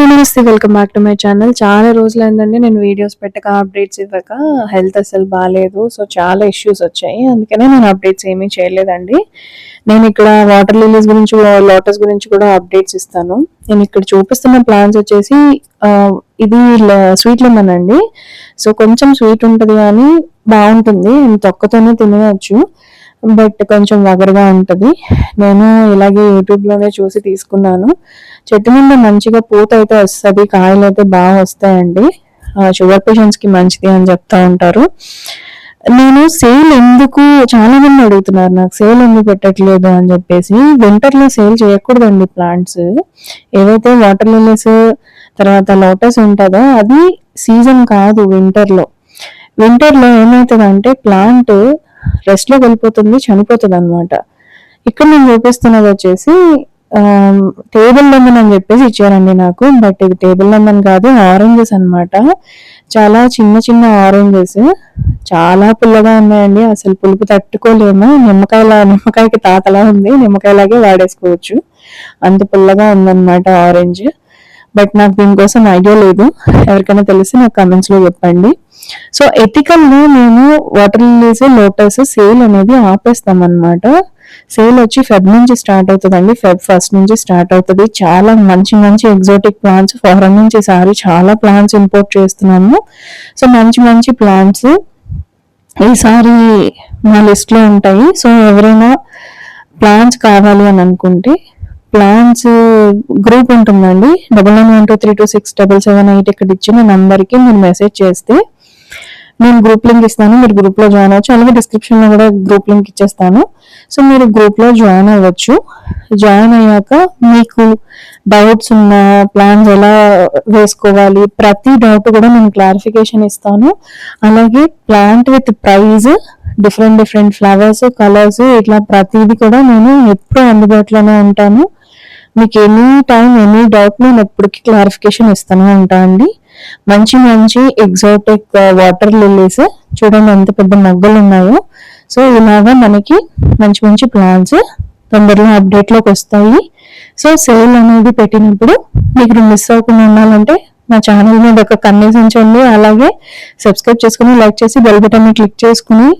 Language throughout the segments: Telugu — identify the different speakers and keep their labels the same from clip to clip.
Speaker 1: హలో నమస్తే, welcome back to my channel. చాలా రోజులైందండి నేను వీడియోస్ పెట్టక, అప్డేట్స్ ఇవ్వక. హెల్త్ అసలు బాగాలేదు. సో చాలా ఇష్యూస్ వచ్చాయి, అందుకనే నేను అప్డేట్స్ ఏమీ చేయలేదండి. నేను ఇక్కడ వాటర్ లిలీస్ గురించి, లోటస్ గురించి కూడా అప్డేట్స్ ఇస్తాను. నేను ఇక్కడ చూపిస్తున్న ప్లాంట్స్ వచ్చేసి ఇది స్వీట్ లెమన్ అండి. సో కొంచెం స్వీట్ ఉంటుంది కానీ బాగుంటుంది, తొక్కతోనే తినేయచ్చు. బట్ కొంచెం వగరుగా ఉంటుంది. నేను ఇలాగే యూట్యూబ్లోనే చూసి తీసుకున్నాను. చెట్టు నుండి మంచిగా పూత అయితే వస్తుంది, కాయలు అయితే బాగా వస్తాయండి. షుగర్ పేషెంట్స్కి మంచిది అని చెప్తా ఉంటారు. నేను సేల్ ఎందుకు, చాలా మంది అడుగుతున్నారు నాకు సేల్ ఎందుకు పెట్టట్లేదు అని చెప్పేసి. వింటర్లో సేల్ చేయకూడదండి ప్లాంట్స్. ఏవైతే వాటర్ లిలీస్ తర్వాత లోటస్ ఉంటుందో అది సీజన్ కాదు. వింటర్లో ఏమవుతుందంటే ప్లాంట్ రెస్ట్లోకి వెళ్ళిపోతుంది, చనిపోతుంది అనమాట. ఇక్కడ నేను చూపిస్తున్నది వచ్చేసి టేబుల్ లెమన్ అని చెప్పేసి ఇచ్చారండి నాకు. బట్ ఇది టేబుల్ లెమన్ కాదు, ఆరెంజెస్ అనమాట. చాలా చిన్న చిన్న ఆరెంజెస్, చాలా పుల్లగా ఉన్నాయండి. అసలు పులుపు తట్టుకోలేము. నిమ్మకాయకి తాతలా ఉంది, నిమ్మకాయలాగే వాడేసుకోవచ్చు, అంత పుల్లగా ఉందన్నమాట ఆరెంజ్. బట్ నాకు దీనికోసం ఐడియా లేదు. ఎవరికైనా తెలిసి నాకు కమెంట్స్ లో చెప్పండి. సో ఎథికల్ గా మేము వాటర్ లిలీస్, లోటస్ సేల్ అనేది ఆపేస్తాం అనమాట. సేల్ వచ్చి ఫెబ్ నుంచి స్టార్ట్ అవుతుందండి. ఫెబ్ 1 నుంచి స్టార్ట్ అవుతుంది. చాలా మంచి మంచి ఎగ్జాటిక్ ప్లాంట్స్ ఫారెన్ నుంచి ఈసారి చాలా ప్లాంట్స్ ఇంపోర్ట్ చేస్తున్నాము. సో మంచి మంచి ప్లాంట్స్ ఈసారి మా లిస్ట్ లో ఉంటాయి. సో ఎవరైనా ప్లాంట్స్ కావాలి అని అనుకుంటే ప్లాన్స్ గ్రూప్ ఉంటుందండి, 9912326778. ఇక్కడ ఇచ్చిన నంబర్కి మీరు మెసేజ్ చేస్తే నేను గ్రూప్ లింక్ ఇస్తాను, మీరు గ్రూప్ లో జాయిన్ అవ్వచ్చు. అలాగే డిస్క్రిప్షన్ లో కూడా గ్రూప్ లింక్ ఇచ్చేస్తాను. సో మీరు గ్రూప్ లో జాయిన్ అవ్వచ్చు. జాయిన్ అయ్యాక మీకు డౌట్స్ ఉన్న ప్లాన్స్ ఎలా వేసుకోవాలి, ప్రతి డౌట్ కూడా నేను క్లారిఫికేషన్ ఇస్తాను. అలాగే plant with price, different flowers, colours, ఇట్లా ప్రతిదీ కూడా నేను ఎప్పుడు అందుబాటులోనే ఉంటాను. మీకు ఎనీ టైం ఎనీ డౌట్ నేను ఎప్పటికీ క్లారిఫికేషన్ ఇస్తూనే ఉంటా అండి. మంచి మంచి ఎగ్జాటిక్ వాటర్ లిలీస్ చూడండి ఎంత పెద్ద మొగ్గలు ఉన్నాయో. సో ఇలాగా మనకి మంచి మంచి ప్లాంట్స్ తొందరలో అప్డేట్ లోకి వస్తాయి. సో సేల్ అనేది పెట్టినప్పుడు మీకు మిస్ అవ్వకుండా ఉండాలంటే నా ఛానల్ మీద ఒక కన్నేసి ఉంచండి. అలాగే సబ్స్క్రైబ్ చేసుకుని, లైక్ చేసి, బెల్ బటన్ ని క్లిక్ చేసుకుని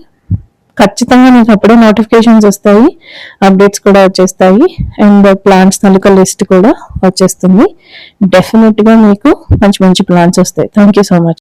Speaker 1: ఖచ్చితంగా మీకు అప్పుడే నోటిఫికేషన్స్ వస్తాయి, అప్డేట్స్ కూడా వచ్చేస్తాయి, అండ్ ప్లాంట్స్ తాలూకా లిస్ట్ కూడా వచ్చేస్తుంది. డెఫినెట్ గా మీకు మంచి మంచి ప్లాంట్స్ వస్తాయి. Thank you so much.